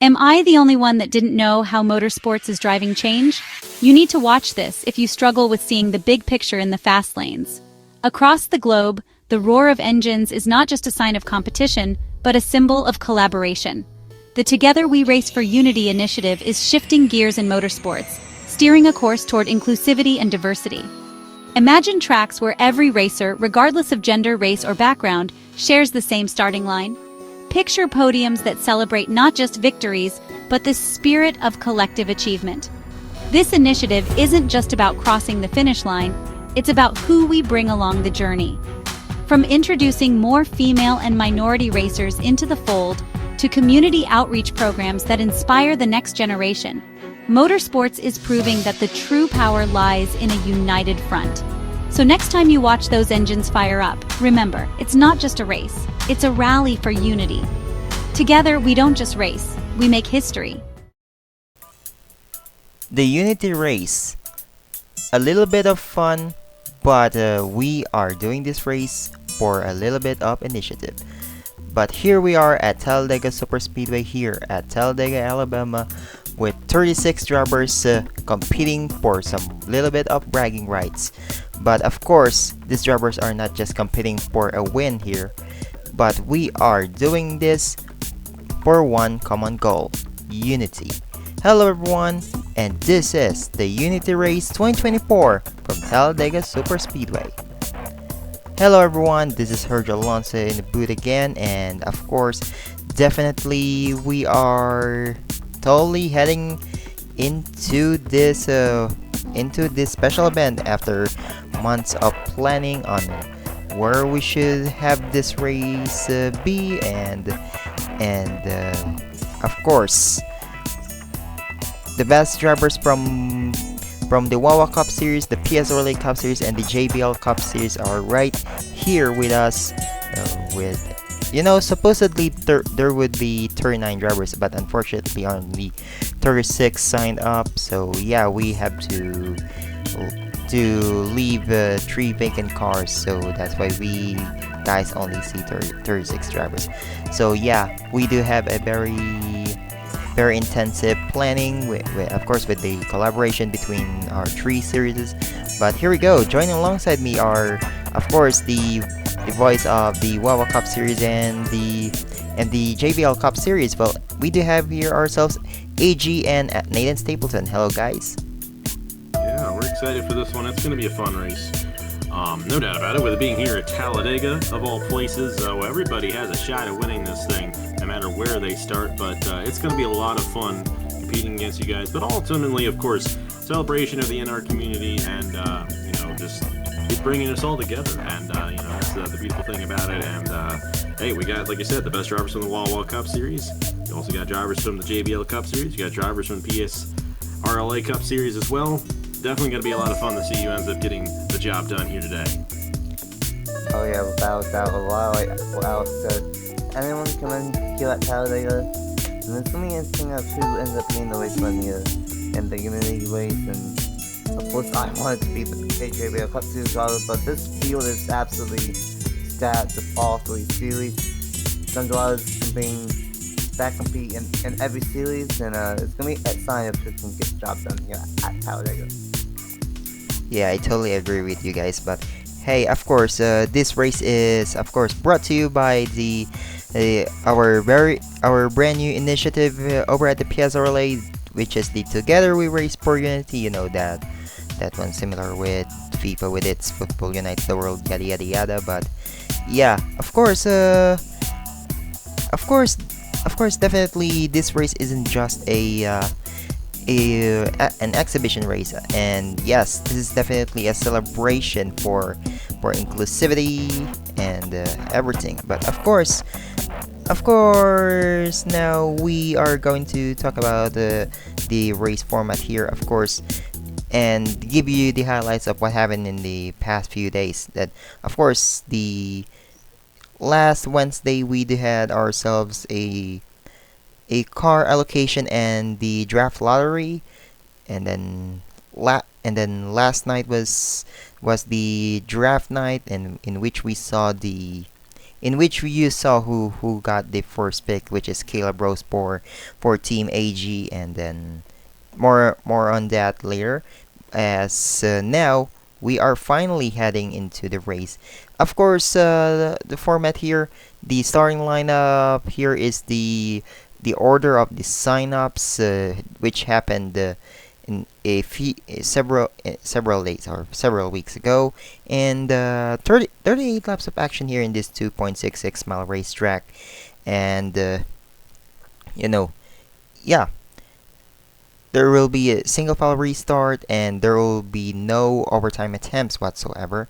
Am I the only one that didn't know how motorsports is driving change? You need to watch this if you struggle with seeing the big picture in the fast lanes. Across the globe, the roar of engines is not just a sign of competition, but a symbol of collaboration. The Together We Race for Unity initiative is shifting gears in motorsports, steering a course toward inclusivity and diversity. Imagine tracks where every racer, regardless of gender, race, or background, shares the same starting line. Picture podiums that celebrate not just victories, but the spirit of collective achievement. This initiative isn't just about crossing the finish line, it's about who we bring along the journey. From introducing more female and minority racers into the fold, to community outreach programs that inspire the next generation, motorsports is proving that the true power lies in a united front. So next time you watch those engines fire up, remember, it's not just a race, it's a rally for unity. Together, we don't just race, we make history. The Unity Race. A little bit of fun, but we are doing this race for a little bit of initiative. But here we are at Talladega Superspeedway here at Talladega, Alabama, with 36 drivers competing for some little bit of bragging rights. But of course, these drivers are not just competing for a win here, but we are doing this for one common goal: unity. Hello everyone, and this is the Unity Race 2024 from Talladega Superspeedway. Hello everyone, this is Herjo Alonso in the booth again, and of course, definitely we are totally heading into this special event after months of planning on where we should have this race be, and of course, the best drivers from the Wawa Cup Series, the PSRLA Cup Series, and the JBL Cup Series are right here with us. Supposedly there would be 39 drivers, but unfortunately only 36 signed up. So yeah, we have to leave 3 vacant cars. So that's why we guys only see 36 drivers. So yeah, we do have a very intensive planning with of course with the collaboration between our 3 series. But here we go. Joining alongside me are of course the voice of the Wawa Cup Series and the JBL Cup Series. Well, we do have here ourselves AG and Nathan Stapleton. Hello guys. Yeah, we're excited for this one. It's going to be a fun race. No doubt about it, with it being here at Talladega, of all places, everybody has a shot at winning this thing, no matter where they start, but it's going to be a lot of fun competing against you guys, but ultimately, of course, celebration of the NR community, and, just it's bringing us all together, and, that's the beautiful thing about it, and, hey, we got, like I said, the best drivers from the Wawa Cup Series. You also got drivers from the JBL Cup Series. You got drivers from PSRLA Cup Series as well. Definitely going to be a lot of fun to see you ends up getting the job done here today. Oh yeah, without anyone coming here at Talladega, and it's going to be interesting of who ends up being the race winner here in the Unity race. And of course, I wanted to be the JBL Cup Series driver, but this field is absolutely stacked with all 3 series. Some drivers that compete in every series, and it's going to be a sign of who can get the job done here at Talladega. Yeah, I totally agree with you guys. But hey, of course, this race is of course brought to you by our brand new initiative over at the PSRLA, which is the Together We Race for Unity. You know that one similar with FIFA with its Football Unites the World, yada yada yada. But yeah, of course, definitely this race isn't just an exhibition race, and yes, this is definitely a celebration for inclusivity and everything. But of course, now we are going to talk about the race format here, of course, and give you the highlights of what happened in the past few days. That of course, the last Wednesday we had ourselves a car allocation and the draft lottery, and then last night was the draft night, and in which we saw the in which you saw who got the first pick, which is Caleb Rose for Team AG, and then more on that later. As now we are finally heading into the race. Of course, the format here, the starting lineup here is the order of the signups, which happened in several days or several weeks ago, and 38 laps of action here in this 2.66 mile racetrack, and you know, yeah, there will be a single file restart, and there will be no overtime attempts whatsoever.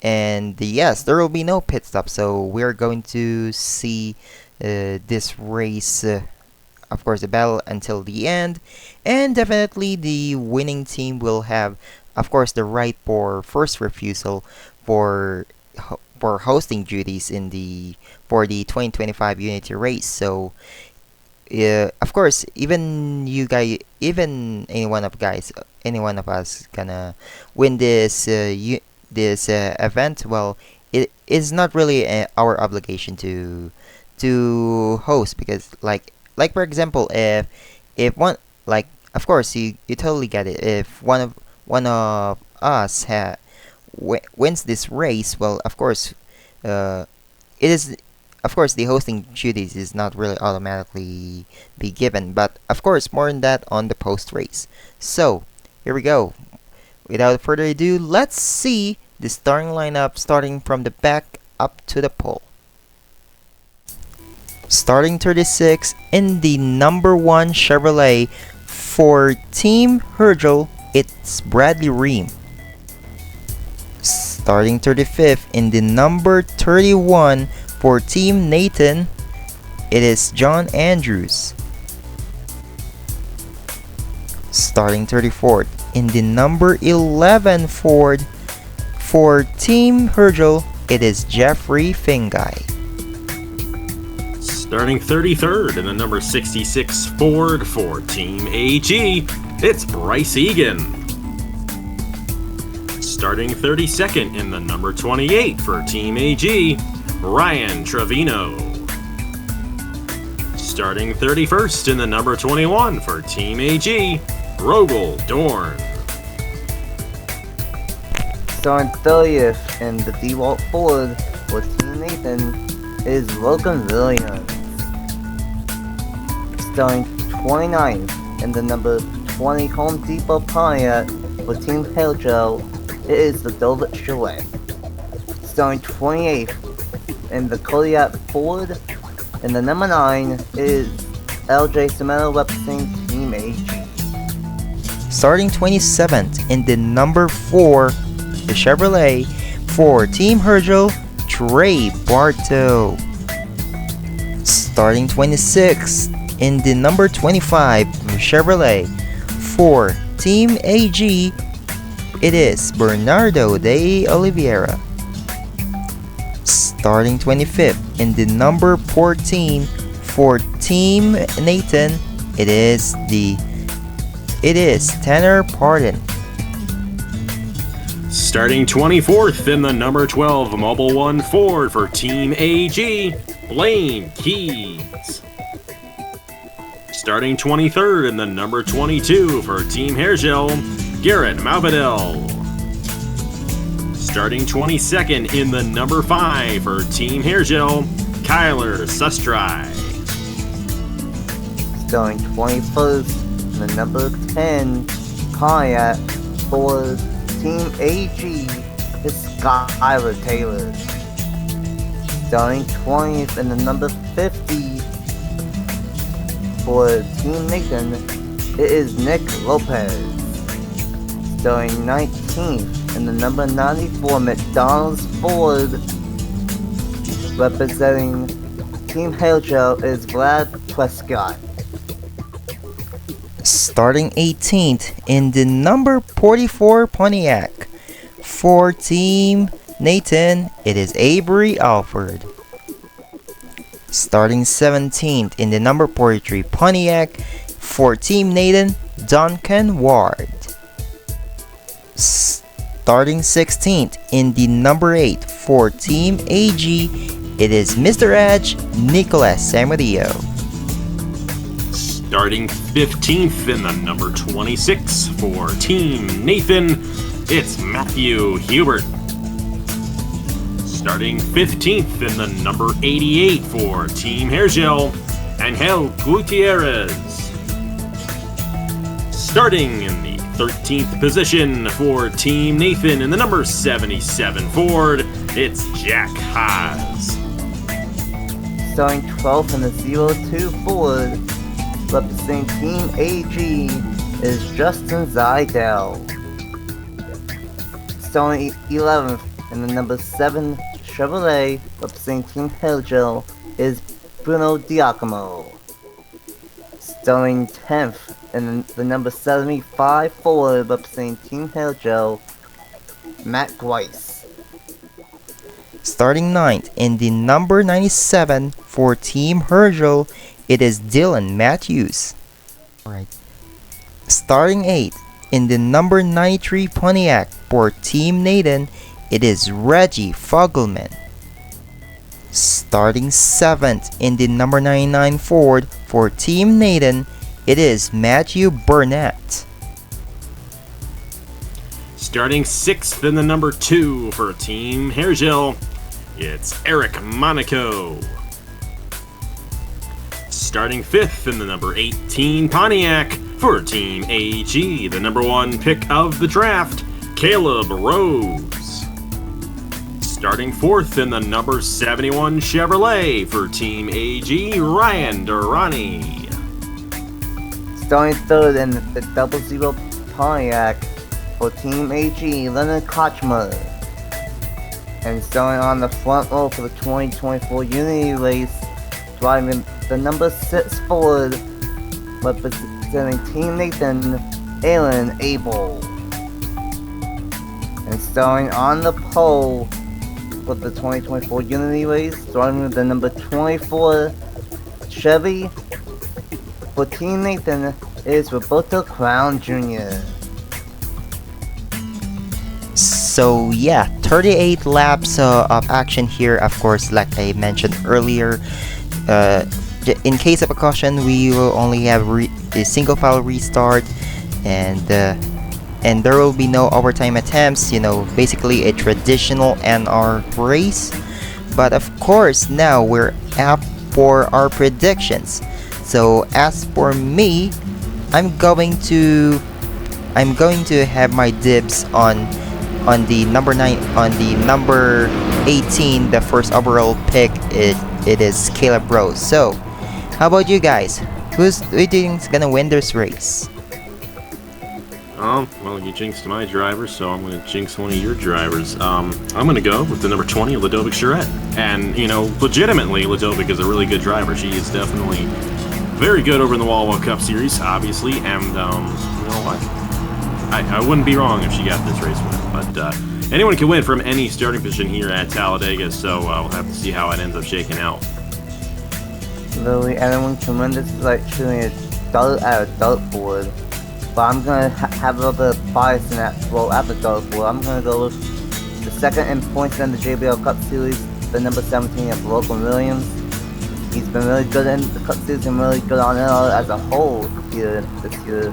And yes, there will be no pit stop, so we're going to see this race, of course, the battle until the end. And definitely the winning team will have, of course, the right for first refusal for hosting duties for the 2025 Unity race. So of course, even you guys, even any one of us gonna win this event. Well, it is not really our obligation to host, because like for example, if one, like, of course you totally get it, if one of us wins this race, well, of course, it is, of course, the hosting duties is not really automatically be given, but of course more on that on the post race. So here we go. Without further ado, let's see the starting lineup, starting from the back up to the pole. Starting 36 in the number 1 Chevrolet for Team Hergel, it's Bradley Ream. Starting 35th in the number 31 for Team Nathan, it is John Andrews. Starting 34th in the number 11 Ford for Team Hergel, it is Jeffrey Fingai. Starting 33rd in the number 66 Ford for Team AG, it's Bryce Egan. Starting 32nd in the number 28 for Team AG, Ryan Trevino. Starting 31st in the number 21 for Team AG, Rogel Dorn. Starting 30th in the DeWalt Ford for Team Nathan is Logan Williams. Starting 29th in the number 20 Home Depot Pontiac for Team Hailjo, it is the Dovet Chalet. Starting 28th in the Kodiak Ford, in the number 9 is LJ Cimento representing Team AG. Starting 27th in the number 4, the Chevrolet for Team Hergel, Trey Bartow. Starting 26th in the number 25, the Chevrolet for Team AG, it is Bernardo de Oliveira. Starting 25th in the number 14 for Team Nathan, it is Tanner Pardon. Starting 24th in the number 12 Mobile One Ford for Team AG, Blaine Keys. Starting 23rd in the number 22 for Team Hergel, Garrett Malvadel. Starting 22nd in the number 5 for Team Hergel, Kyler Sustry. Starting 21st in the number 10 Pontiac for Team AG is Skylar Taylor. Starting 20th in the number 50 for Team Nathan, it is Nick Lopez. Starting 19th in the number 94 McDonald's Ford, representing Team Hailjo, is Vlad Prescott. Starting 18th in the number 44 Pontiac for Team Nathan, it is Avery Alford. Starting 17th in the number 43 Pontiac for Team Nathan, Duncan Ward. Starting 16th in the number 8 for Team AG, it is Mr. Edge, Nicolas Samudio. Starting 15th in the number 26 for Team Nathan, it's Matthew Hubert. Starting 15th in the number 88 for Team Hairgel, Angel Gutierrez. Starting in the 13th position for Team Nathan in the number 77 Ford, it's Jack Haas. Starting 12th in the 02 Ford, representing Team AG, is Justin Zidell. Starting 11th in the number 7 Chevrolet, representing Team Hairgel, is Bruno Diacomo. Starting 10th in the number 75 Ford, representing Team Hairgel, Matt Grice. Starting 9th in the number 97 for Team Hergel, it is Dylan Matthews. Alright. Starting 8th in the number 93 Pontiac for Team Nathan, it is Reggie Fogelman. Starting 7th in the number 99 Ford for Team Nathan, it is Matthew Burnett. Starting 6th in the number 2 for Team Hairgel, it's Eric Monaco. Starting 5th in the number 18 Pontiac for Team AG, the number 1 pick of the draft, Caleb Rose. Starting 4th in the number 71 Chevrolet for Team AG, Ryan Durrani. Starting 3rd in the 00 Pontiac for Team AG, Leonard Kochmer. And starting on the front row for the 2024 Unity race, driving the number 6 Ford, representing Team Nathan, Aaron Abel. And starting on the pole for the 2024 Unity race, driving the number 24 Chevy, for Team Nathan is Roberto Crown Jr. So yeah, 38 laps of action here. Of course, like I mentioned earlier, in case of a caution, we will only have a single file restart, and there will be no overtime attempts. You know, basically a traditional NR race. But of course, now we're up for our predictions. So as for me, I'm going to have my dibs on the number 9, on the number 18, the first overall pick. It is Caleb Rose. So how about you guys? Who do you think is gonna win this race? Well, you jinxed my driver, so I'm going to jinx one of your drivers. I'm going to go with the number 20, Ludovic Charette. And, you know, legitimately, Ludovic is a really good driver. She is definitely very good over in the Wawa Cup Series, obviously. And, you know what? I wouldn't be wrong if she got this race win. But anyone can win from any starting position here at Talladega, so we'll have to see how it ends up shaking out. Literally, anyone can win. This is like shooting a dart at a dartboard. But I'm gonna have a little bit of bias in that. Well, at the dartboard, I'm gonna go with the second in points in the JBL Cup Series, the number 17 of Logan Williams. He's been really good in the Cup Series and really good on it as a whole here this year.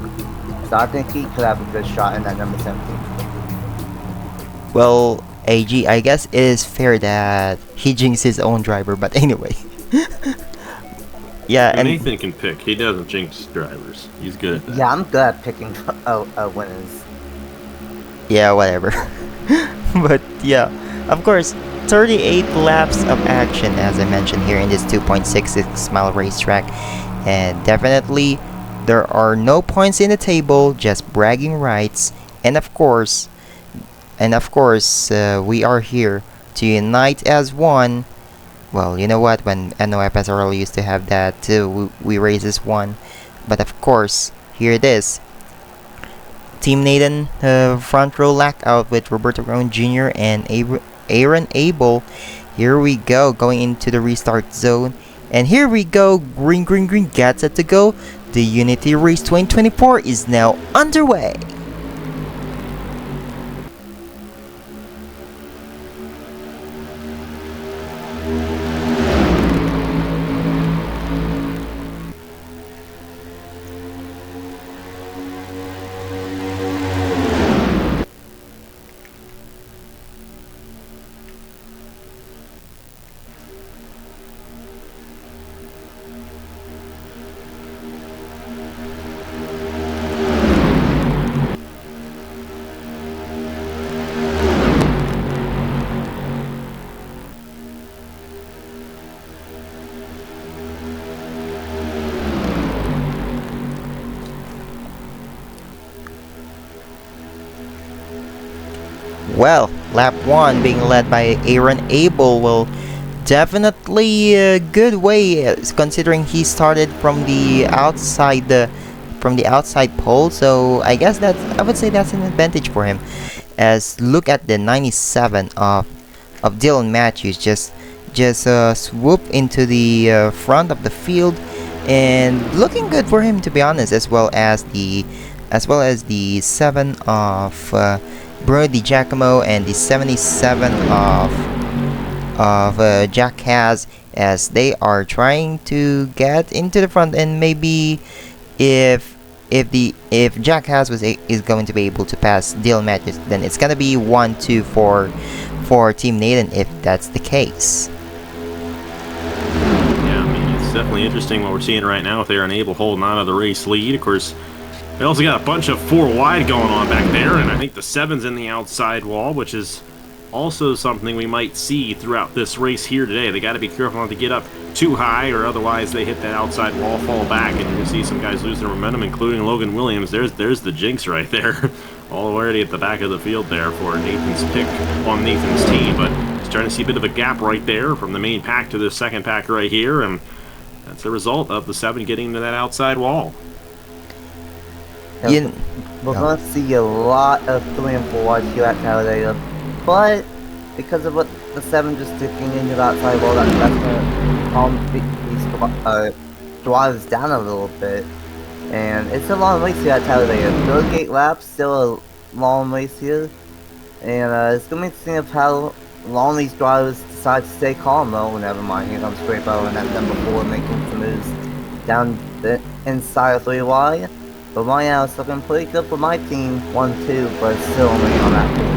So I think he could have a good shot in that number 17. Well, AG, I guess it is fair that he jinxed his own driver, but anyway. Yeah, and Nathan can pick. He doesn't jinx drivers. He's good at that. Yeah, I'm good at picking winners. yeah, whatever. But yeah, of course, 38 laps of action, as I mentioned here in this 2.66 mile racetrack, and definitely there are no points in the table, just bragging rights, and of course, we are here to unite as one. Well, you know what, when NOFSRL used to have that too, we raised as one. But of course, here it is. Team Nathan, front row lockout with Roberto Crown Jr. and Aaron Abel. Here we go, going into the restart zone. And here we go, green, get set to go. The Unity Race 2024 is now underway. Well, lap 1 being led by Aaron Abel. Well, definitely a good way, considering he started from the outside pole. So I guess I would say that's an advantage for him. As look at the 97 of Dylan Matthews, just swoop into the front of the field, and looking good for him, to be honest, as well as the 7 of Bruno Di Giacomo, and the 77 of Jack Has, as they are trying to get into the front. And maybe if Jack Has is going to be able to pass Dylan Matthews, then it's gonna be 1-2 for Team Nathan, if that's the case. Yeah, I mean, it's definitely interesting what we're seeing right now with Aaron Abel holding on to the race lead. Of course, we also got a bunch of 4 wide going on back there, and I think the 7's in the outside wall, which is also something we might see throughout this race here today. They got to be careful not to get up too high, or otherwise they hit that outside wall, fall back, and you can see some guys lose their momentum, including Logan Williams. There's the jinx right there, already at the back of the field there for Nathan's pick on Nathan's team. But starting to see a bit of a gap right there from the main pack to the second pack right here, and that's the result of the 7 getting to that outside wall. We're going to see a lot of 3 and 4 wide here at Talladega, but because of what the 7 just sticking into the outside wall, that's going to calm these drives down a little bit. And it's a long race here at Talladega. 38 laps, still a long race here. And it's going to be interesting of how long these drivers decide to stay calm, though. Never mind, here comes Great Bow and at number 4 making some moves down the inside of 3 wide. But right now it's looking pretty good for my team, 1-2, but still only on that team.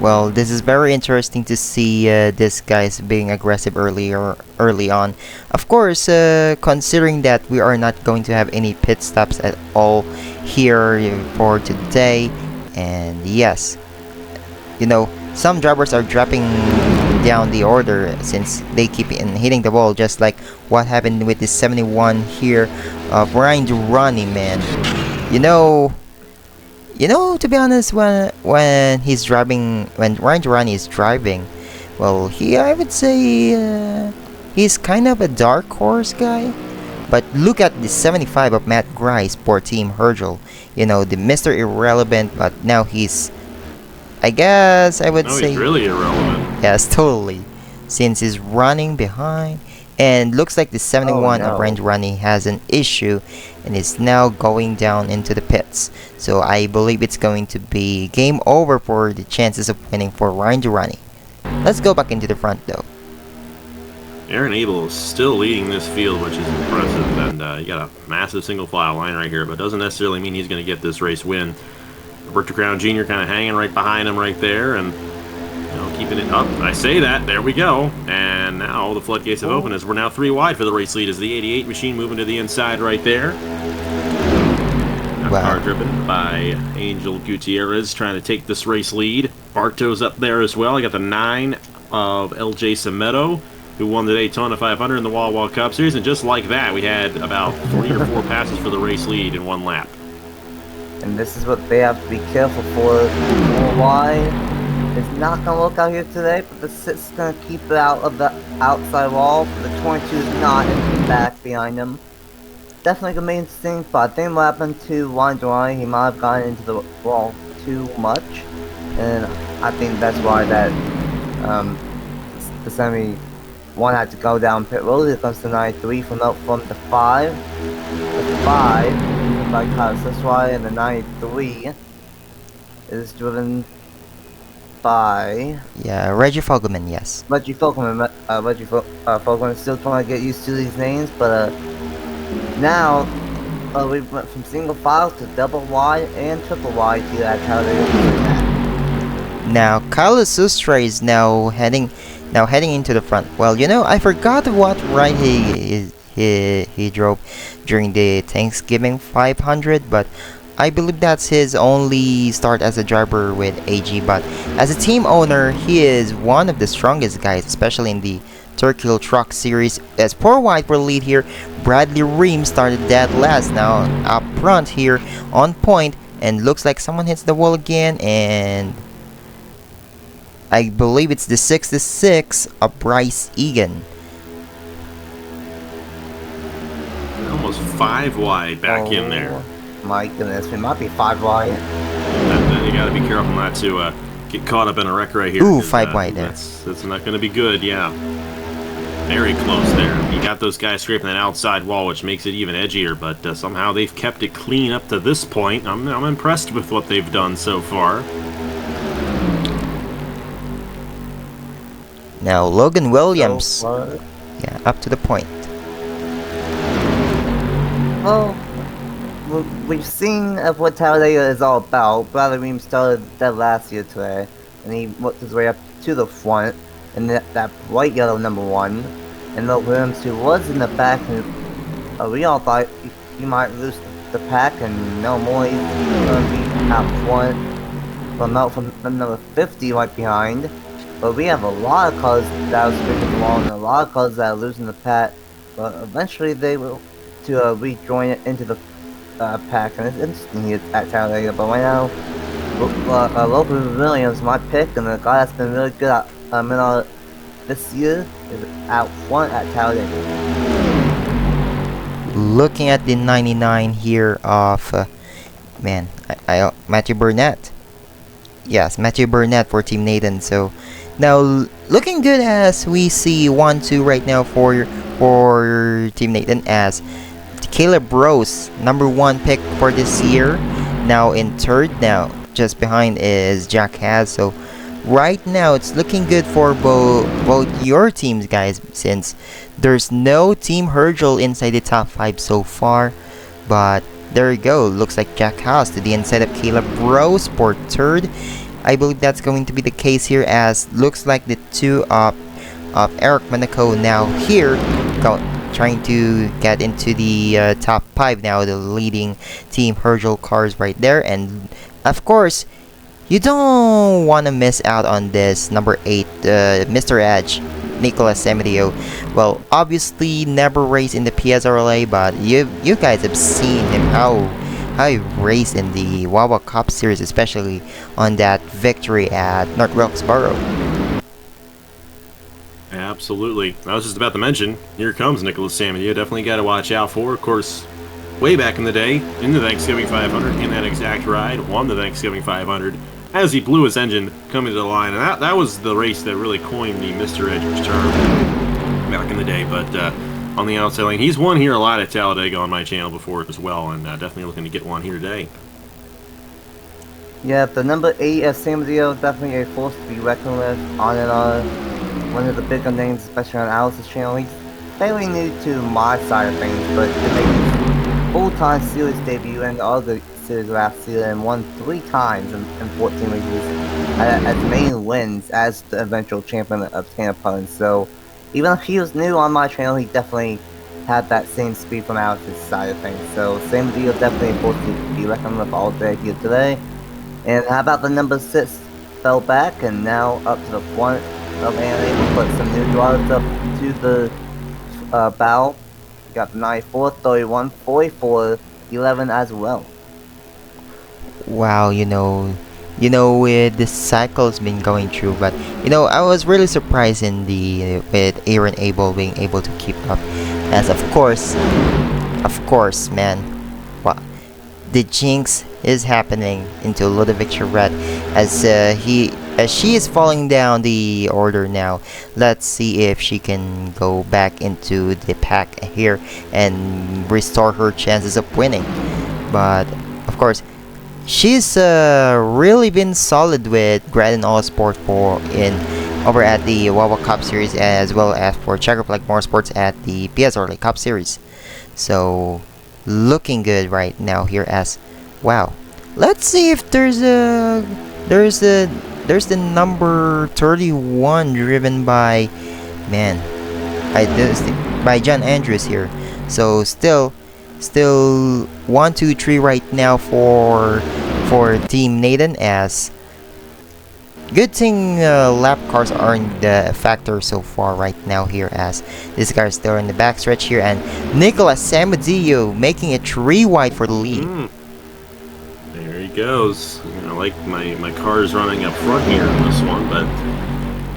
Well, this is very interesting to see this guys being aggressive early on. Of course, considering that we are not going to have any pit stops at all here for today, and yes, you know, some drivers are dropping down the order since they keep hitting the wall, just like what happened with the 71 here of Ryan Durrani, man. You know, to be honest, when Ryan Durrani is driving, well, I would say he's kind of a dark horse guy. But look at the 75 of Matt Grice for Team Hergel. You know, the Mr. Irrelevant, but now he's, I guess I would say, he's really irrelevant. Yes, totally. Since he's running behind, and looks like the 71 of Ryan Durrani has an issue and is now going down into the pits. So I believe it's going to be game over for the chances of winning for Ryan Durrani. Let's go back into the front though. Aaron Abel is still leading this field, which is impressive, and you got a massive single file line right here, but doesn't necessarily mean he's going to get this race win. Roberto Crown Jr. kind of hanging right behind him right there, and keeping it up. I say that, there we go. And now the floodgates have opened as we're now 3 wide for the race lead as the 88 machine moving to the inside right there. Car driven by Angel Gutierrez trying to take this race lead. Barto's up there as well. I got the 9 of LJ Semedo, who won the Daytona 500 in the Wawa Cup Series. And just like that, we had about 3 or 4 passes for the race lead in 1 lap. And this is what they have to be careful for. Why? It's not going to look out here today, but the 6 is going to keep it out of the outside wall. The 22 is not in the back behind him. Definitely going to be interesting, but I think what happened to Ryan Durrani, he might have gotten into the wall too much. And I think that's why that the 71 had to go down pit road. Here comes the 93 from the 5. The 5 by Kyle Siswai, and the 93 is driven by Reggie Fogelman, yes. Reggie Fogelman. Fogelman is still trying to get used to these names, but now we went from single file to double wide and triple wide here at Talladega. Now Kyle Sustra is now heading into the front. Well, I forgot what ride he drove during the Thanksgiving 500, but I believe that's his only start as a driver with AG. But as a team owner, he is one of the strongest guys, especially in the Turkey Hill Truck Series. As poor white for lead here, Bradley Ream started dead last. Now up front here on point, and looks like someone hits the wall again, and I believe it's the 66 of Bryce Egan. Almost 5 wide back in there. My goodness, we might be 5 wide. Then you got to be careful not to get caught up in a wreck right here. Ooh, 5 wide there. That's not going to be good, yeah. Very close there. You got those guys scraping that outside wall, which makes it even edgier, but somehow they've kept it clean up to this point. I'm impressed with what they've done so far. Now Logan Williams. Yeah, up to the point. Well, we've seen of what Talladega is all about. Bradley Ream started that last year today, and he worked his way up to the front in that bright yellow #1. And Logan Williams, who was in the back, and we all thought he might lose the pack, and no more, he's going to be out front from number 50 right behind. But we have a lot of cars that are scraping along, and a lot of cars that are losing the pack. But eventually they will to rejoin it into the pack, and it's interesting here at Talladega. But right now, Logan Williams, my pick, and the guy that's been really good at this year, is out front at Talladega. Looking at the 99 here of Matthew Burnett. Yes, Matthew Burnett for Team Nathan. So now looking good as we see 1-2 right now for Team Nathan, as Caleb Rose, #1 pick for this year, now in third. Now just behind is Jack Haas. So right now it's looking good for both your teams, guys, since there's no Team Hergel inside the top 5 so far. But there you go, looks like Jack Haas to the inside of Caleb Rose for third. I believe that's going to be the case here, as looks like the two of Eric Monaco now here trying to get into the top 5 now, the leading Team Hergel cars right there. And of course, you don't want to miss out on this number 8, Mr. Edge, Nicolas Amedio. Well, obviously never raced in the PSRLA, but you guys have seen him how he raced in the Wawa Cup Series, especially on that victory at North Wilkesboro. Absolutely. I was just about to mention, here comes Nicolas Amedio. Definitely got to watch out for. Of course, way back in the day, in the Thanksgiving 500, in that exact ride, won the Thanksgiving 500, as he blew his engine coming to the line. And that was the race that really coined the Mr. Edge term back in the day. But on the outside lane, he's won here a lot at Talladega on my channel before as well, and definitely looking to get one here today. Yeah, the number 8 of Samudio, definitely a force to be reckoned with on one of the bigger names, especially on Alice's channel. He's fairly new to my side of things, but to make his full-time series debut and all the series last year, and won 3 times in 14 races as main wins as the eventual champion of Tampa. So even if he was new on my channel, he definitely had that same speed from Alice's side of things. So same deal, definitely a force to be reckoned with all day here today. And how about the number 6 fell back and now up to the front of able to put some new drivers up to the bow. Got the 94, 31, 44, 11 as well. Wow, you know this cycle's been going through, but I was really surprised with Aaron Abel being able to keep up, as of course, man, wow, the jinx is happening into Ludovic Charette as she is falling down the order now. Let's see if she can go back into the pack here and restore her chances of winning. But of course, she's really been solid with Graden All Sport over at the Wawa Cup Series, as well as for Checker Flag Motorsports at the PSRLA Cup Series. So looking good right now here, as wow. Let's see if there's the number 31 driven by by John Andrews here. So still 1, 2, 3 right now for Team Nathan, as good thing lap cars aren't the factor so far right now here, as this car is still in the backstretch here, and Nicolas Samudio making it 3 wide for the lead. There he goes. I like my cars running up front here in this one, but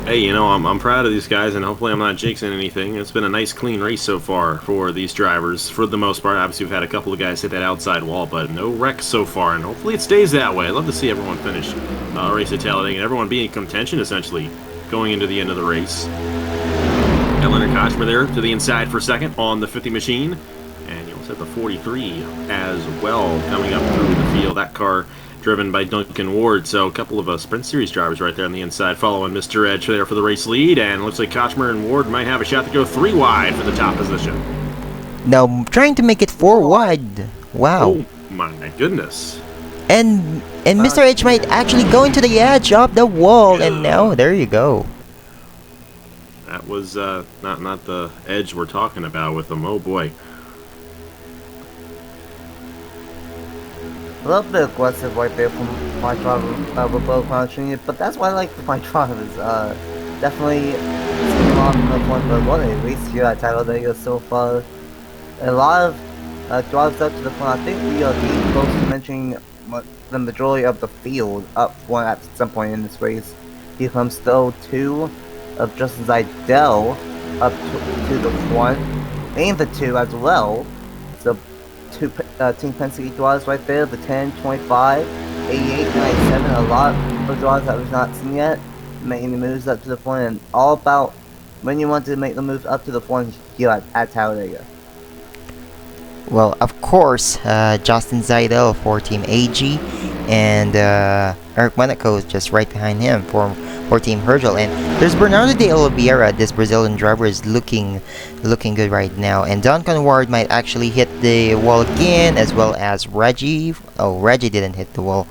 Hey, I'm proud of these guys, and hopefully I'm not jinxing anything. It's been a nice, clean race so far for these drivers, for the most part. Obviously, we've had a couple of guys hit that outside wall, but no wrecks so far, and hopefully it stays that way. I'd love to see everyone finish a race at Talladega, and everyone be in contention, essentially, going into the end of the race. Got Leonard Kochmer there to the inside for second on the 50 machine, and you also have the 43 as well coming up through the field. That car driven by Duncan Ward, so a couple of Sprint Series drivers right there on the inside following Mr. Edge there for the race lead, and looks like Kochmer and Ward might have a shot to go 3 wide for the top position. Now trying to make it 4 wide. Wow. Oh my goodness. And Mr. Edge might actually go into the edge of the wall, and now there you go. That was not the Edge we're talking about with them. Oh boy. A little bit aggressive right there from my driver with both punching, but that's why I like my drivers. Definitely seeing on the front, but what a race here at Talladega so far. A lot of drives up to the front. I think we are getting close to mentioning the majority of the field up front at some point in this race. Here comes still 2 of Justin Seidel up to the front, and the 2 as well. So 2 Team Penske drives right there, the 10, 25, 88, 97, a lot of drives that we've not seen yet, making the moves up to the front, and all about when you want to make the move up to the front here at Talladega. Well, of course, Justin Seidel for Team AG, and Eric Monaco is just right behind him for Team Hergel. And there's Bernardo de Oliveira. This Brazilian driver is looking good right now. And Duncan Ward might actually hit the wall again, as well as Reggie. Oh, Reggie didn't hit the wall,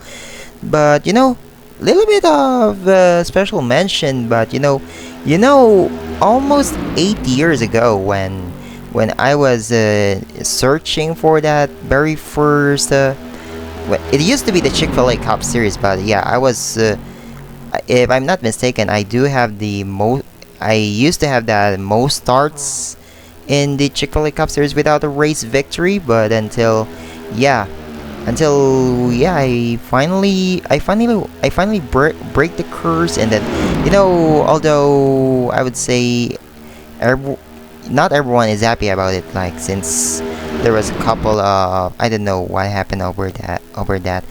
but little bit of special mention. But almost 8 years ago when I was searching for that very first, it used to be the Chick-fil-A Cup Series, but yeah, I was, if I'm not mistaken, I do have I used to have the most starts in the Chick-fil-A Cup Series without a race victory, but until I finally break the curse, and then although I would say not everyone is happy about it, like, since there was a couple of, I don't know what happened over that,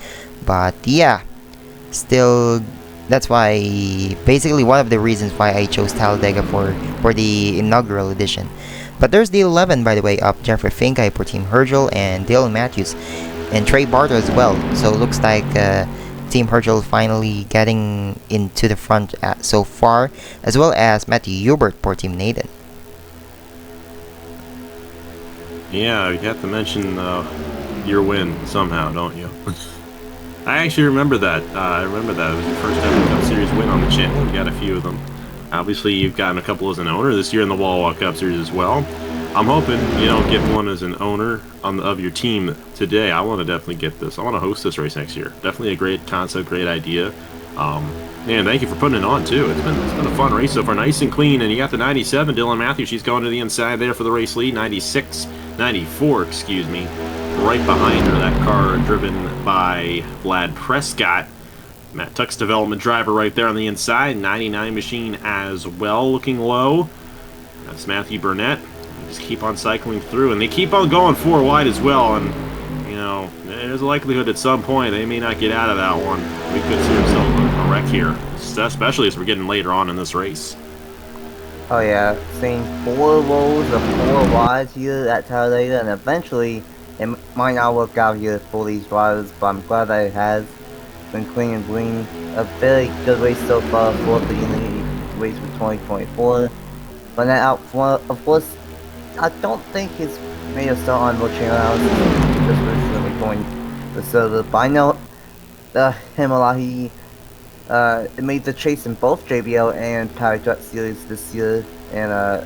but yeah, still, that's why, basically one of the reasons why I chose Talladega for the inaugural edition. But there's the 11, by the way, of Jeffrey Finke for Team Hergel, and Dylan Matthews and Trey Barter as well. So it looks like Team Hergel finally getting into the front so far, as well as Matthew Hubert for Team Nathan. Yeah, you have to mention your win somehow, don't you? I actually remember that. I remember that. It was your first ever Cup Series win on the channel. You got a few of them. Obviously, you've gotten a couple as an owner this year in the Wawa Cup Series as well. I'm hoping you don't get one as an owner of your team today. I want to definitely get this. I want to host this race next year. Definitely a great concept, great idea. Man, thank you for putting it on too. It's been a fun race so far, nice and clean. And you got the 97, Dylan Matthews. She's going to the inside there for the race lead. 94, excuse me, right behind her. That car driven by Vlad Prescott. Matt Tuck's development driver right there on the inside. 99 machine as well, looking low. That's Matthew Burnett. They just keep on cycling through, and they keep on going 4 wide as well. And there's a likelihood at some point they may not get out of that one. We could see ourselves a wreck here, especially as we're getting later on in this race. Oh yeah, seeing 4 rows of 4 wides here at Talladega, and eventually it might not work out here for these drivers, but I'm glad that it has been clean and green. A very good race so far for the Unity race for 2024. But then out front, of course, I don't think he's made a start on watching out. This recently going the server, but I know Himalahi made the chase in both JBL and Cup Series this year, and a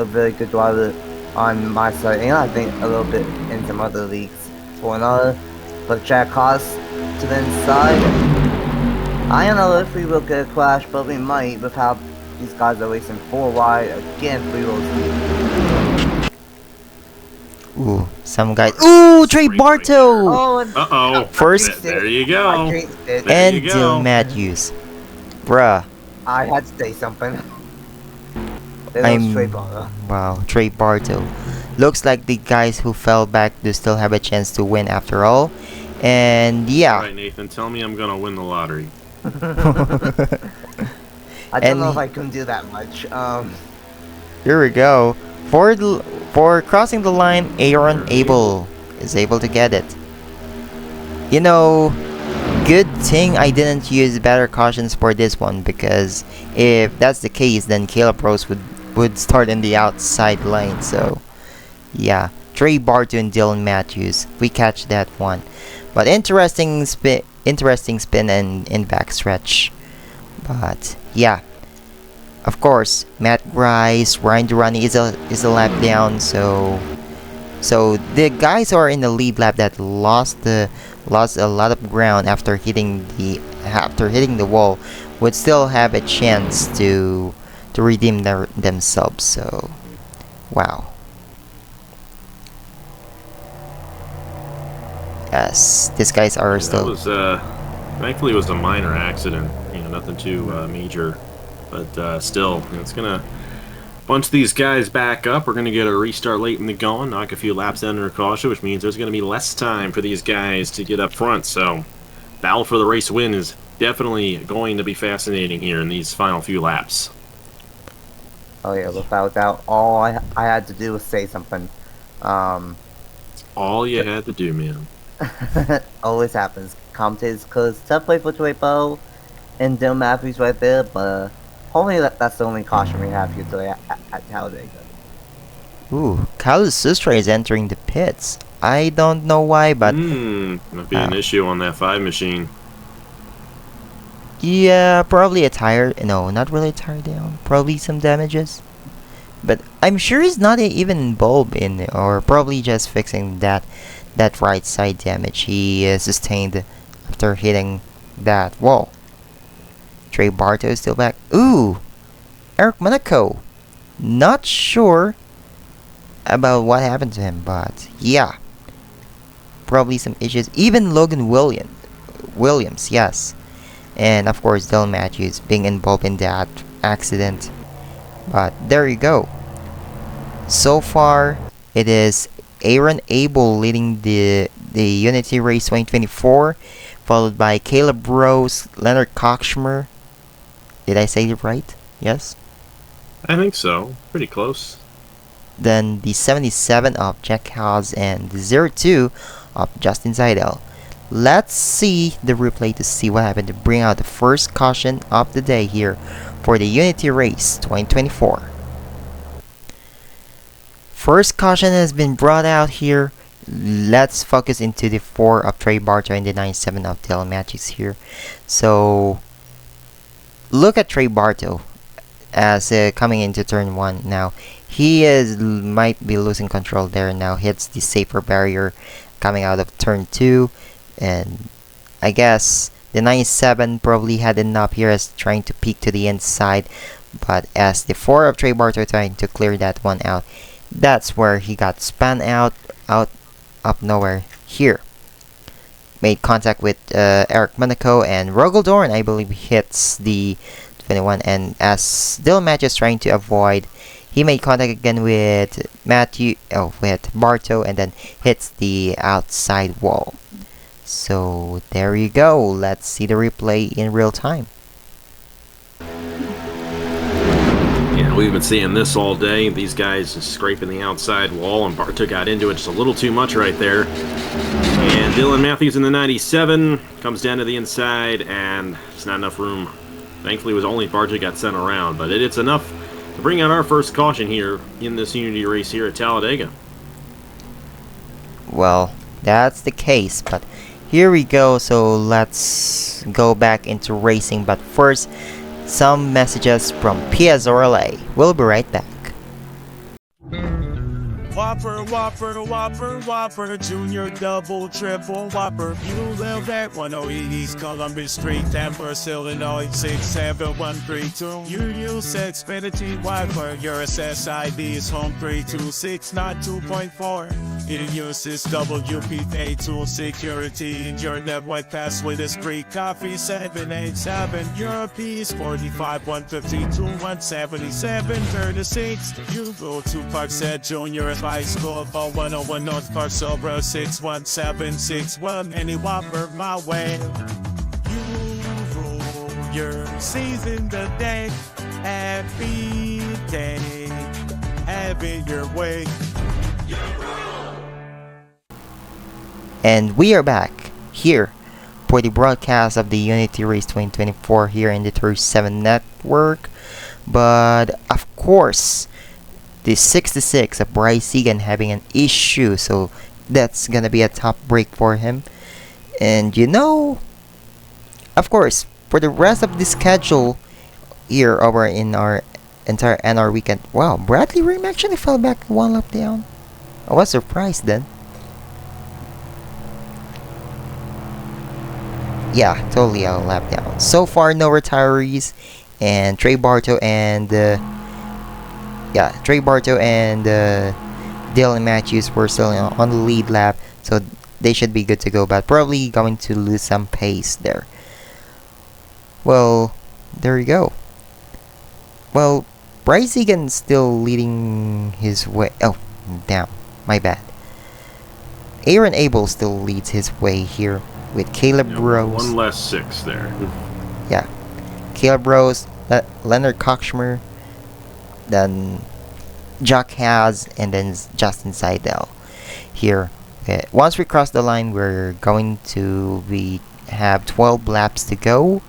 very good driver on my side, and I think a little bit in some other leagues for another. But Jack Haas to the inside. I don't know if we will get a crash, but we might with how these guys are racing 4 wide. Again, 3 rows deep. Ooh, some guys. Ooh, Trey Barto! Oh, Uh-oh. First, there you go. and Dylan Matthews. Bruh. I had to say something. There was Trey Barlow. Wow, Trey Bartow. Looks like the guys who fell back do still have a chance to win after all. And yeah. Alright, Nathan, tell me I'm gonna win the lottery. I don't know if I can do that much. Here we go. For crossing the line, Aaron Abel is able to get it. You know, good thing I didn't use better cautions for this one, because if that's the case, then Caleb Rose would start in the outside lane. So yeah, Trey Bartow and Dylan Matthews, we catch that one. But interesting spin and in backstretch. But yeah, of course, Matt Grice, Ryan Durrani is a lap down. So the guys who are in the lead lap that lost a lot of ground after hitting the wall would still have a chance to redeem themselves. So wow. Yes, these guys are still. Thankfully, it was a minor accident. You know, nothing too major, but still, it's gonna bunch these guys back up. We're gonna get a restart late in the going, knock a few laps under caution, which means there's gonna be less time for these guys to get up front. So, battle for the race win is definitely going to be fascinating here in these final few laps. Oh yeah, without doubt, all I had to do was say something. All you had to do, man. Always happens. Commentators cause tough play for Trey Barlow and Dylan Matthews right there, but hopefully that's the only caution we have here today at Talladega. Ooh, Carlos Sustra is entering the pits. I don't know why, but might be an issue on that 5 machine. Yeah, probably a tire. No, not really a tire down. Probably some damages. But I'm sure he's not even bulb in, or probably just fixing that right side damage he sustained after hitting that wall. Trey Bartow is still back. Ooh, Eric Monaco. Not sure about what happened to him, but yeah, probably some issues. Even Logan Williams, yes, and of course Dylan Matthews being involved in that accident. But there you go. So far, it is Aaron Abel leading the Unity Race 2024, followed by Caleb Rose, Leonard Kochmer. Did I say it right? Yes? I think so. Pretty close. Then the 77 of Jack Haas and the 02 of Justin Seidel. Let's see the replay to see what happened to bring out the first caution of the day here for the Unity Race 2024. First caution has been brought out here. Let's focus into the 4 of Trey Bartow and the 97 of Dylan Matthews here. So look at Trey Bartow as coming into turn 1 now. He might be losing control there now. Hits the safer barrier coming out of turn 2, and I guess the 97 probably had enough here as trying to peek to the inside, but as the 4 of Trey Bartow trying to clear that one out, that's where he got spun out up nowhere here. Made contact with Eric Monaco, and Rogel Dorn, I believe, hits the 21, and as Dylan Matthews trying to avoid, he made contact again with Bartow, and then hits the outside wall. So there you go. Let's see the replay in real time. Yeah, we've been seeing this all day. These guys just scraping the outside wall, and Bartow got into it just a little too much right there. And Dylan Matthews in the 97 comes down to the inside, and there's not enough room. Thankfully, it was only Bartow got sent around, but it's enough to bring out our first caution here in this Unity race here at Talladega. Well, that's the case, but here we go. So let's go back into racing, but first, some messages from PSRLA. We'll be right back. Whopper, Whopper, Whopper, Whopper, Junior, Double, Triple, Whopper. You live at 108 East Columbus Street, Amherst, Illinois, 67132. You use Xfinity Wi-Fi, your SSID is home 326, not 2.4. It uses WPA tool security, and your network password is free coffee 787. Your piece 45 152 177 36. You go to Parkside Junior High School for 101 North Parcel 61761. Any Whopper my way. You rule your season today. Happy day. Have it your way. And we are back here for the broadcast of the Unity Race 2024 here in the 37 Network. But of course, the 66 of Bryce Egan having an issue, so that's gonna be a top break for him. And you know, of course, for the rest of the schedule here over in our entire NR weekend, wow, Bradley Rim actually fell back one lap down. I was surprised then. Yeah, totally a lap down. So far, no retirees, and Trey Bartow and Dylan Matthews were still on the lead lap, so they should be good to go. But probably going to lose some pace there. Well, there you go. Well, Bryce Egan still leading his way. Oh, damn, my bad. Aaron Abel still leads his way here with Caleb Rose. One less 6 there. Yeah. Caleb Rose, Leonard Kochmer, then Jack Has, and then Justin Seidel here. Okay. Once we cross the line, we're going to have 12 laps to go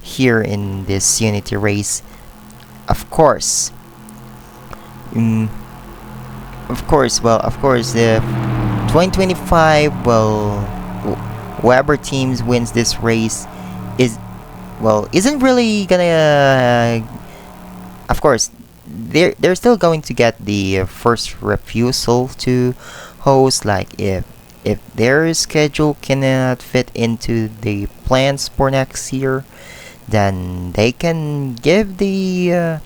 here in this Unity race. Of course, the 2025, whoever teams wins this race isn't really gonna. Of course, they're still going to get the first refusal to host. Like if their schedule cannot fit into the plans for next year, then they can give the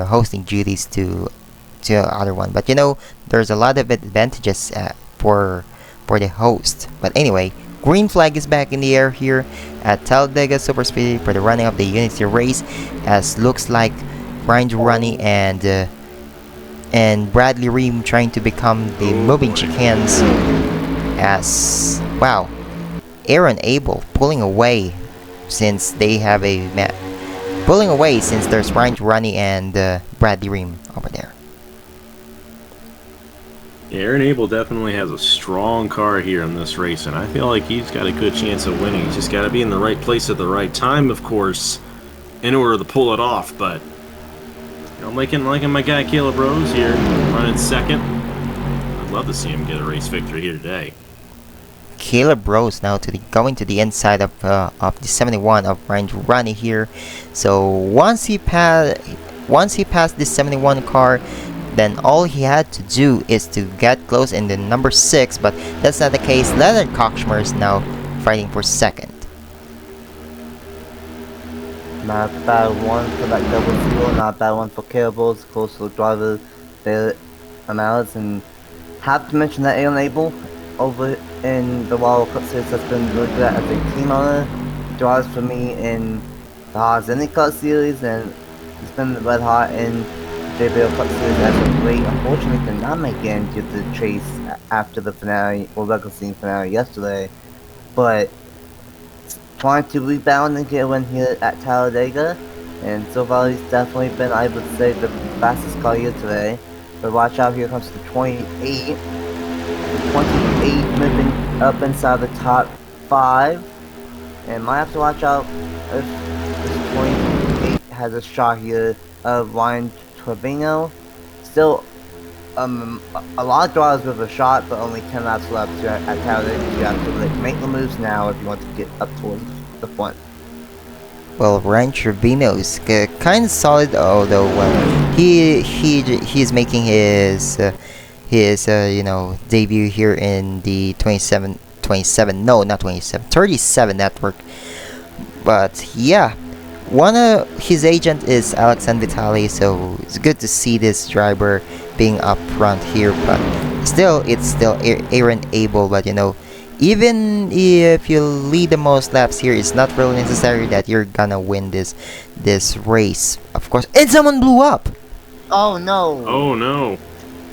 hosting duties to other one. But you know, there's a lot of advantages for the host. But anyway, green flag is back in the air here at Talladega Superspeedway for the running of the Unity race, as looks like Brian Durrani and Bradley Ream trying to become the moving chickens. As wow, Aaron Abel pulling away since there's Brian Durrani and Bradley Ream over there. Aaron Abel definitely has a strong car here in this race, and I feel like he's got a good chance of winning. He's just got to be in the right place at the right time, of course, in order to pull it off. But you know, liking my guy Caleb Rose here, running second. I'd love to see him get a race victory here today. Caleb Rose now going to the inside of the 71 of Brian Durrani here. So once he passed this 71 car, then all he had to do is to get close in the number 6, but that's not the case. Leonard Kochmer is now fighting for second. Not a bad one for that double fuel, not a bad one for Caleb Rose, close to the driver, Bailey Amales, and have to mention that Aaron Abel over in the Wawa Cup Series has been really good as a team owner. Drives for me in the Talladega Cup Series, and he's been red hot in JBL Cup Series as of late. Unfortunately, did not make it into the chase after the finale, or regular season finale yesterday, but trying to rebound and get a win here at Talladega, and so far he's definitely been, I would say, the fastest car here today. But watch out, here comes the 28. 28 moving up inside the top 5, and might have to watch out if this 28 has a shot here of Ryan Trevino. Still, a lot of drivers with a shot, but only 10 laps left at Talladega. You have to make the moves now if you want to get up towards the front. Well, Ryan Trevino is kind of solid, although well, he's making his debut here in the 27, no, not 27, 37 network. But yeah, one of his agent is Alexander Vitali, so it's good to see this driver being up front here. But still, it's still Aaron Abel. But even if you lead the most laps here, it's not really necessary that you're gonna win this race. Of course, and someone blew up. Oh no! Oh no!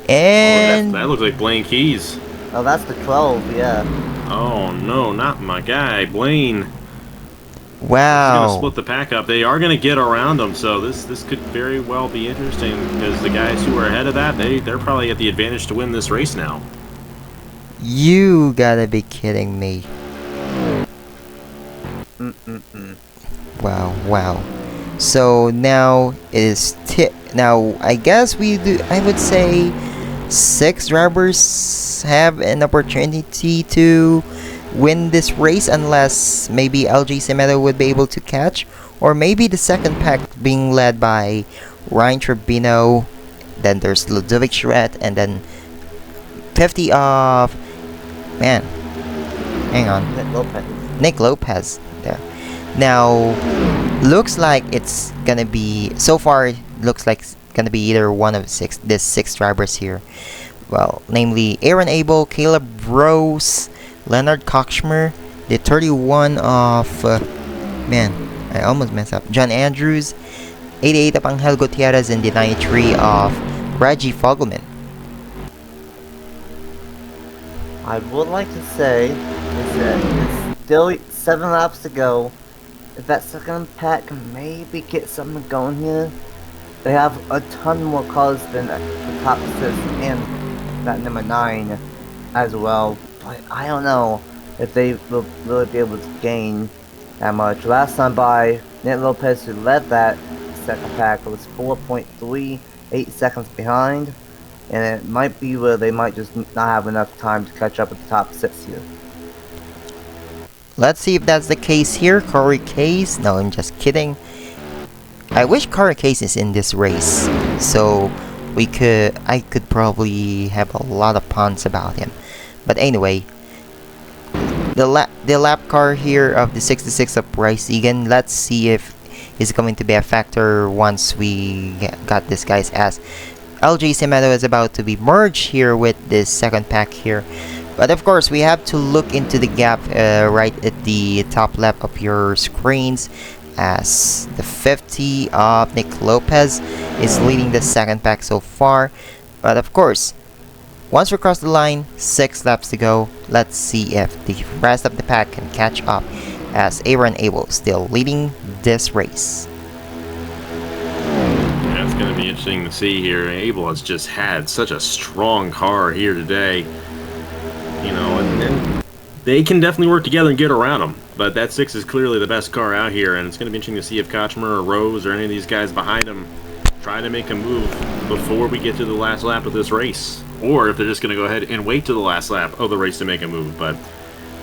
And That looks like Blaine Keys. Oh, that's the 12, yeah. Oh no, not my guy, Blaine. He's gonna wow, split the pack up. They are gonna get around them, so this could very well be interesting because the guys who are ahead of that, they're probably at the advantage to win this race now. you gotta be kidding me. Wow. So now now I guess I would say 6 drivers have an opportunity to win this race unless maybe LJ Semedo would be able to catch, or maybe the second pack being led by Ryan Trevino, then there's Ludovic Chouret, and then 50 of Nick Lopez there. Now looks like it's gonna be gonna be either one of these 6 drivers here. Well, namely Aaron Abel, Caleb Rose, Leonard Kochmer, the 31 of I almost messed up. John Andrews, 88 of Angel Gutierrez, and the 93 of Reggie Fogelman. I would like to say is that it's still 7 laps to go. If that second pack can maybe get something going here, they have a ton more cars than the top 6 and that number 9 as well. But I don't know if they will really be able to gain that much. Last time by, Nick Lopez, who led that second pack, was 4.38 seconds behind. And it might be where they might just not have enough time to catch up with the top 6 here. Let's see if that's the case here. Corey Case. No, I'm just kidding. I wish Corey Case is in this race, so I could probably have a lot of puns about him. But anyway, the lap car here of the 66 of Bryce Egan. Let's see if he's going to be a factor once we got this guy's ass. LJ Semedo is about to be merged here with this second pack here. But of course, we have to look into the gap right at the top left of your screens, as the 50 of Nick Lopez is leading the second pack so far. But of course, once we cross the line, 6 laps to go. Let's see if the rest of the pack can catch up, as Aaron Abel still leading this race. Yeah, it's going to be interesting to see here. Abel has just had such a strong car here today. And they can definitely work together and get around him. But that 6 is clearly the best car out here, and it's going to be interesting to see if Kochmer or Rose or any of these guys behind him try to make a move before we get to the last lap of this race. Or if they're just going to go ahead and wait to the last lap of the race to make a move. But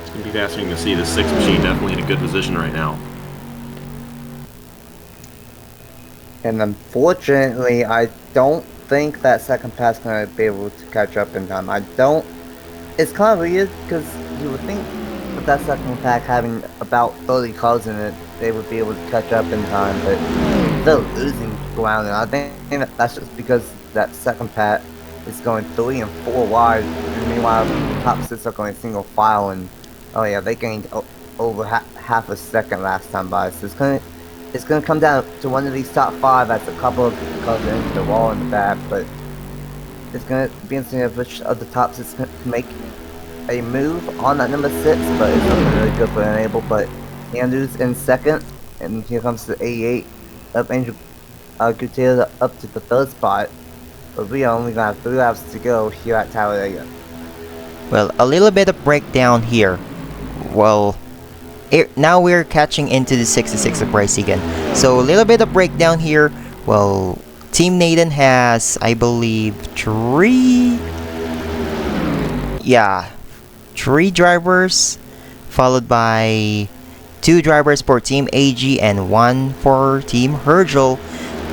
it's going to be fascinating to see the 6 machine definitely in a good position right now. And unfortunately, I don't think that second pass is going to be able to catch up in time. It's kind of weird, because you would think with that second pack having about 30 cars in it, they would be able to catch up in time, but they're losing ground, and I think that's just because that second pack is going 3 and 4 wide, and meanwhile the top 6 are going single file, and oh yeah, they gained over half a second last time by, so it's gonna come down to one of these top 5 as a couple of cars into the wall in the back, but it's going to be interesting if which of the top 6 can make a move on that number 6, but it's not really good for Enable. But Andrews in second, and here comes the 88 of Angel Gutierrez up to the 3rd spot. But we are only going to have 3 laps to go here at Talladega. Well, a little bit of breakdown here. Well, now we're catching into the 66 of Bryce again. So a little bit of breakdown here. Well, Team Nathan has, I believe, 3 drivers, followed by 2 drivers for Team AG and 1 for Team Hergel.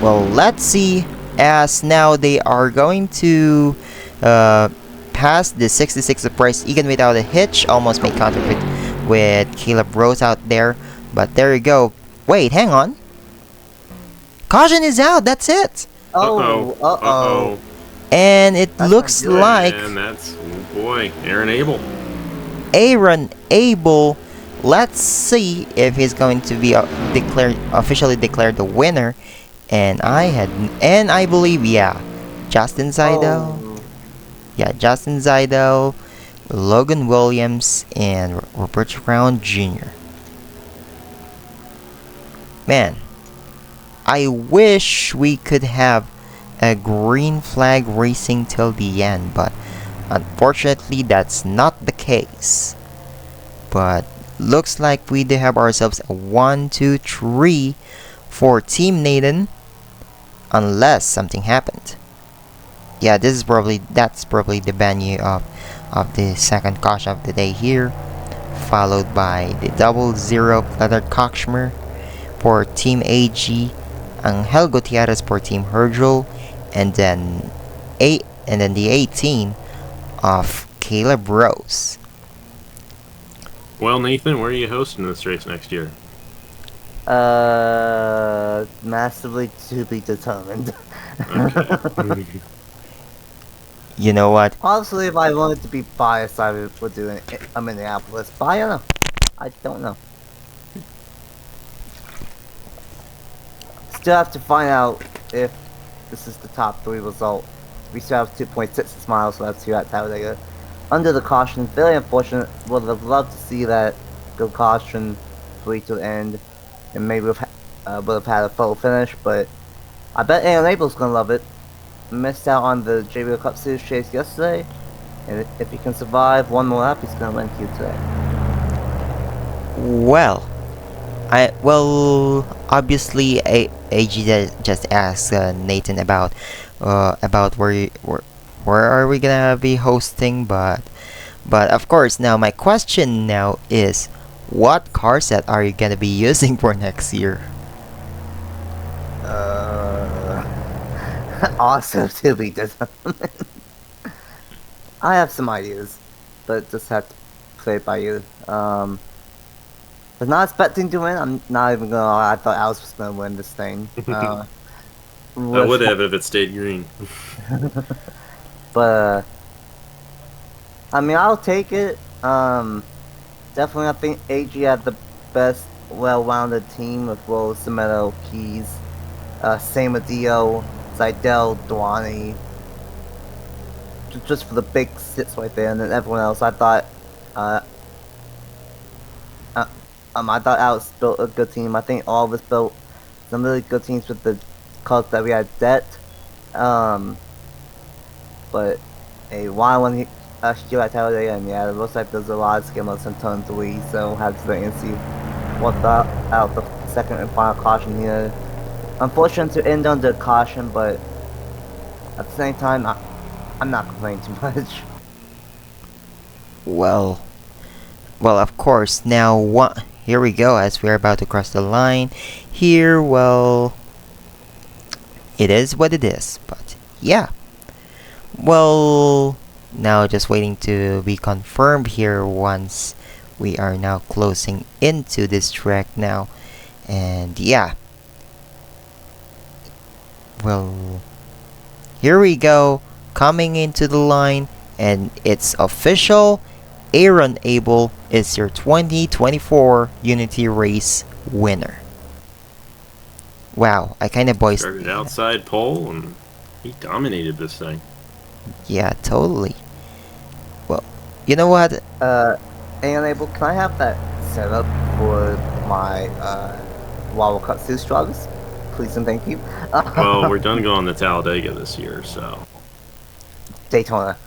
Well, let's see, as now they are going to pass the 66 of price even without a hitch. Almost made contact with Caleb Rose out there, but there you go. Wait, hang on. Caution is out, that's it. Uh-oh. And it looks like And that's, oh boy, Aaron Abel. Aaron Abel. Let's see if he's going to be officially declared the winner. And I believe, yeah, Justin Seidel. Yeah, Justin Seidel, Logan Williams, and Robert Brown Jr. Man, I wish we could have a green flag racing till the end, but unfortunately that's not the case. But looks like we do have ourselves a 1, 2, 3 for Team Nathan, unless something happened. Yeah, that's probably the venue of the second caution of the day here, followed by the 00 Leonard Kochmer for Team AG, Angel Gutierrez for Team Hergel, and then the 18 of Caleb Rose. Well, Nathan, where are you hosting this race next year? Massively to be determined. Okay. You know what? Honestly, if I wanted to be biased, I would do a Minneapolis, but I don't know. I don't know. Still have to find out if this is the top 3 result. We still have 2.66 miles left here at Talladega. Under the caution, very unfortunate. Would have loved to see that go caution 3 to the end, and maybe would have had a photo finish, but I bet Aaron Abel's gonna love it. Missed out on the JBL Cup Series chase yesterday, and if he can survive one more lap, he's gonna win here today. Well, obviously AG just asked Nathan about where are we gonna be hosting, but of course now my question now is, what car set are you gonna be using for next year? Also to be determined. I have some ideas, but just have to play it by ear. Was not expecting to win. I'm not even gonna lie, I thought Alice was gonna win this thing. I would have if it stayed green. But I mean, I'll take it. Definitely, I think AG had the best, well-rounded team with Rose, Semedo, Keys, Samadillo, Seidel, Duani. Just for the big sits right there, and then everyone else. I thought Alex built a good team. I think all of us built some really good teams with the cards that we had debt. But a wild one here at Talladega, and yeah, it looks like there's a lot of skimmers in turn 3, so we'll have to wait and see what out the second and final caution here. Unfortunate to end under caution, but at the same time, I'm not complaining too much. Well, of course, now here we go as we're about to cross the line here. Well, it is what it is, but yeah. Well, now just waiting to be confirmed here once we are now closing into this track now. And yeah. Well, here we go, coming into the line, and it's official. Aaron Abel is your 2024 Unity Race winner. Wow, I kind of voiced... Started outside pole, and he dominated this thing. Yeah, totally. Well, you know what? Aaron Abel, can I have that set up for my Wawa Cup Series drivers? Please and thank you. Well, we're done going to Talladega this year, so... Daytona.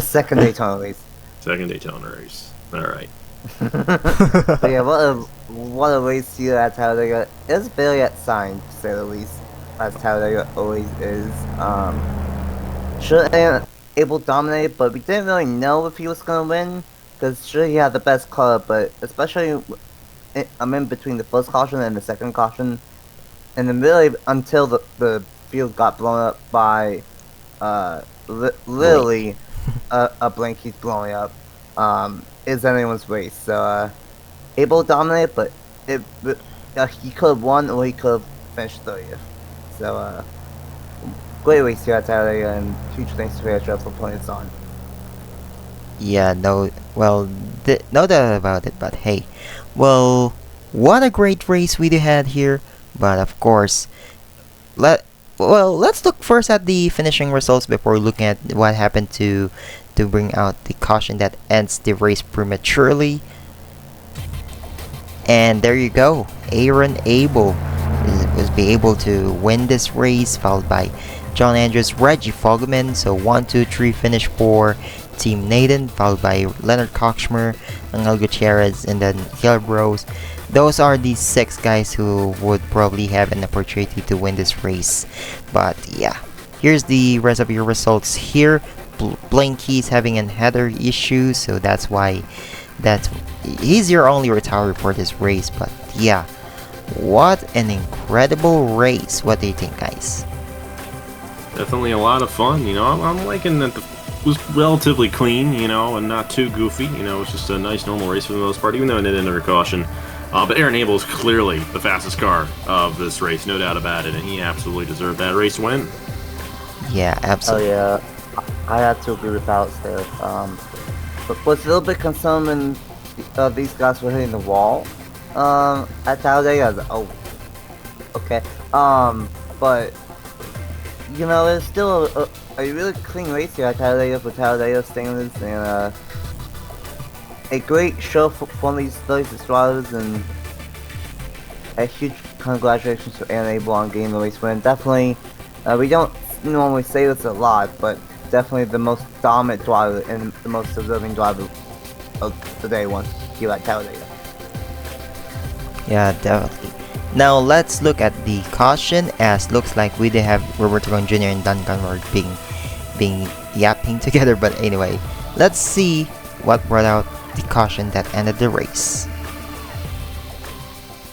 Second Daytona race. Second Daytona race. Alright. But yeah, what a race here at Talladega. It's very exciting, to say the least, as Talladega always is. Should Aaron Abel dominate, but we didn't really know if he was gonna win, because sure he had the best car, but especially I'm in between the first caution and the second caution, and then really until the field got blown up by literally a blanket blowing up, is anyone's race. So able to dominate, but he could have won or he could have finished 30th. So great race here at Talladega, and huge thanks to Air for putting us on. Yeah, no, well, no doubt about it, but hey, well, what a great race we had here, but of course, let's look first at the finishing results before looking at what happened to bring out the caution that ends the race prematurely. And there you go, Aaron Abel was be able to win this race, followed by John Andrews, Reggie Fogleman. So 1, 2, 3 finish for Team Nathan, followed by Leonard Kochmer, Angel Gutierrez, and then Caleb Rose. Those are the 6 guys who would probably have an opportunity to win this race. But yeah, here's the rest of your results here. Blanky's having an header issue, so that's why he's your only retiree for this race. But yeah, what an incredible race. What do you think, guys? Definitely a lot of fun. I'm liking that it was relatively clean, and not too goofy. It was just a nice normal race for the most part, even though it ended under caution. But Aaron Abel is clearly the fastest car of this race, no doubt about it, and he absolutely deserved that race win. Yeah, absolutely. Oh yeah, I have to agree with Alex there. But what's a little bit concerning, these guys were hitting the wall at Talladega. I was like, oh, okay. But it's still a really clean race here at Talladega for Talladega standards, and a great show for these 36 drivers, and a huge congratulations to Aaron Abel on getting the race win. Definitely, we don't normally say this a lot, but definitely the most dominant driver and the most deserving driver of the day one here at Talladega. Yeah, definitely. Now let's look at the caution, as looks like we did have Roberto Ron Jr. and Duncan Ward being yapping together. But anyway, let's see what brought out the caution that ended the race.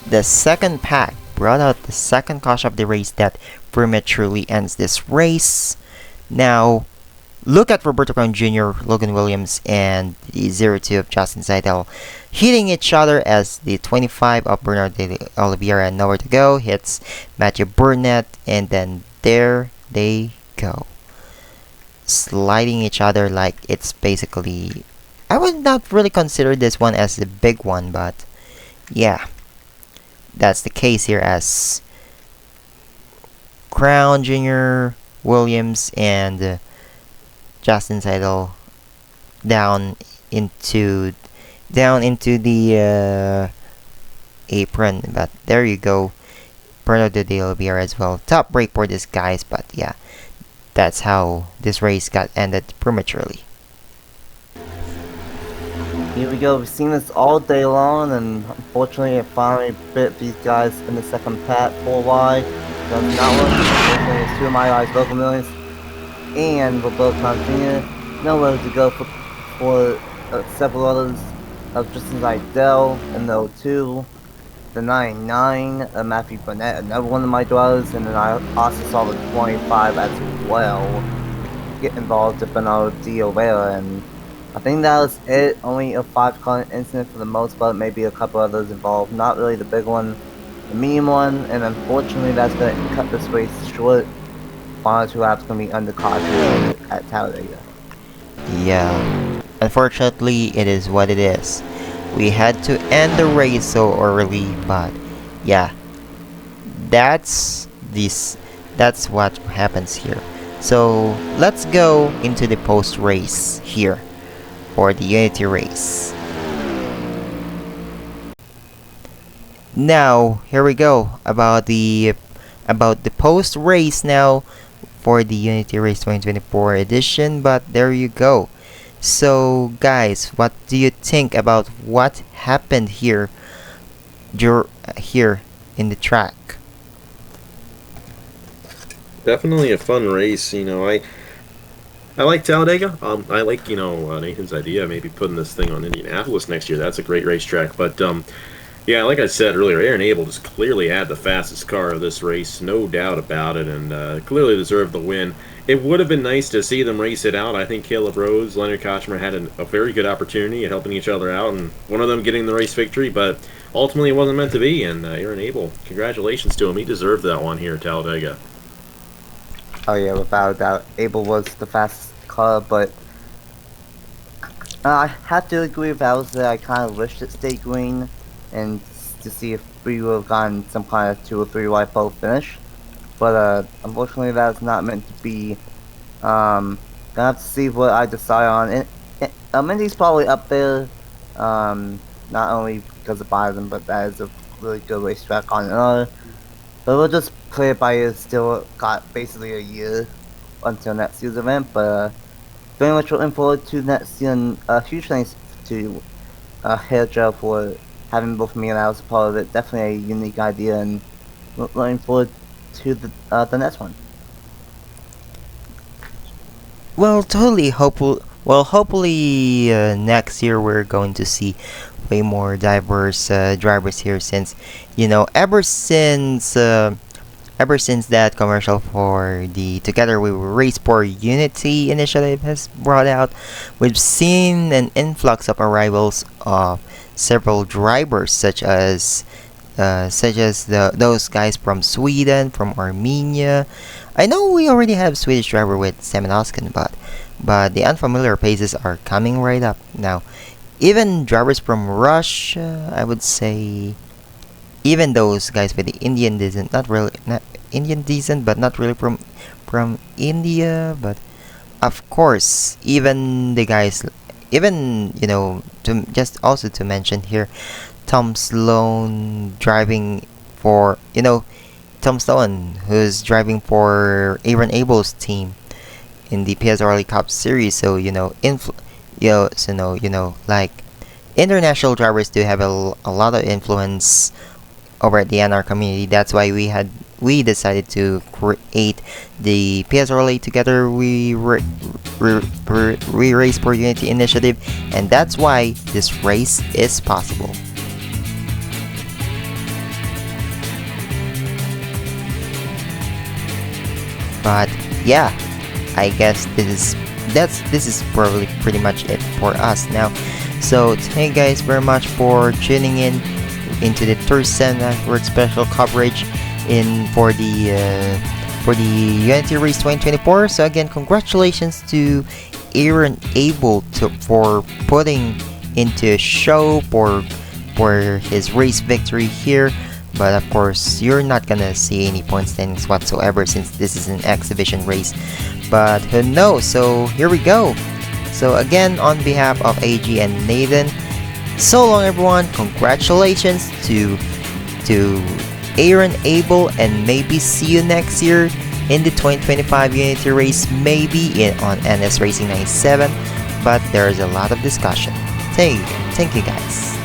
The second pack brought out the second caution of the race that prematurely ends this race. Now, look at Roberto Brown Jr., Logan Williams, and the 02 of Justin Seidel hitting each other, as the 25 of Bernard de Oliveira, Nowhere to Go, hits Matthew Burnett, and then there they go, sliding each other like it's basically... I would not really consider this one as a big one, but yeah, that's the case here, as Crown Jr., Williams, and Justin Seidel down into the apron. But there you go, Bernardo de Oliveira as well. Top break for these guys, but yeah, that's how this race got ended prematurely. Here we go, we've seen this all day long, and unfortunately it finally bit these guys in the second pack. 4Y does not work. Unfortunately, it's 2 of my guys, Local Millions and Roberto Jr. Nowhere to Go for several others of Justin Seidel and the 02, the 99, Matthew Burnett, another one of my drivers, and then I also saw the 25 as well get involved with Bernardo de Oliveira, and I think that was it. Only a 5-car incident for the most part, maybe a couple others involved. Not really the big one, the medium one, and unfortunately that's going to cut this race short. Final 2 laps going to be under caution at Talladega. Yeah, unfortunately it is what it is. We had to end the race so early, but yeah, that's what happens here. So let's go into the post-race here for the Unity race. Now, here we go about the post race now for the Unity Race 2024 edition. But there you go. So guys, what do you think about what happened here in the track? Definitely a fun race. I like Talladega. I like Nathan's idea, maybe putting this thing on Indianapolis next year. That's a great racetrack. But Yeah, like I said earlier, Aaron Abel just clearly had the fastest car of this race, no doubt about it, and clearly deserved the win. It would have been nice to see them race it out. I think Caleb Rose, Leonard Kochmer had a very good opportunity at helping each other out, and one of them getting the race victory, but ultimately it wasn't meant to be, and Aaron Abel, congratulations to him. He deserved that one here at Talladega. Oh yeah, without a doubt, Abel was the fastest car, but I have to agree with Bowser. I kind of wish it stayed green, and to see if we would have gotten some kind of 2 or 3 wide pole finish. But unfortunately, that's not meant to be. Gonna have to see what I decide on. Indy's probably up there, not only because of Bison, but that is a really good racetrack on another. But we'll just play it by ear. Still got basically a year until next year's event, but very much looking forward to next season. Huge thanks to Hair for having both me and I was a part of it. Definitely a unique idea, and looking forward to the next one. Well, totally hopeful. Well, hopefully next year we're going to see way more diverse drivers here, since ever since that commercial for the Together We Race for Unity initiative has brought out, we've seen an influx of arrivals of several drivers, such as those guys from Sweden, from Armenia. I know we already have Swedish driver with Semenoskin, but the unfamiliar faces are coming right up now. Even drivers from Russia, I would say. Even those guys with the Indian descent, not Indian descent, but not really from India. But of course, even the guys, even to mention here, Tom Sloan driving for Tom Sloan, who's driving for Aaron Abel's team in the PSRLA Cup Series. So like international drivers do have a lot of influence over at the NR community. That's why we decided to create the PSRLA Together We Race for Unity initiative, and that's why this race is possible. But yeah, I guess this is probably pretty much it for us now. So thank you guys very much for tuning in into the Thursday Network special coverage for the Unity Race 2024. So again, congratulations to Aaron Abel for putting into a show for his race victory here. But of course, you're not gonna see any point standings whatsoever, since this is an exhibition race. But who knows? So here we go. So again, on behalf of AG and Nathan, so long everyone. Congratulations to Aaron Abel, and maybe see you next year in the 2025 Unity race, maybe on NS Racing 97. But there is a lot of discussion. Thank you guys.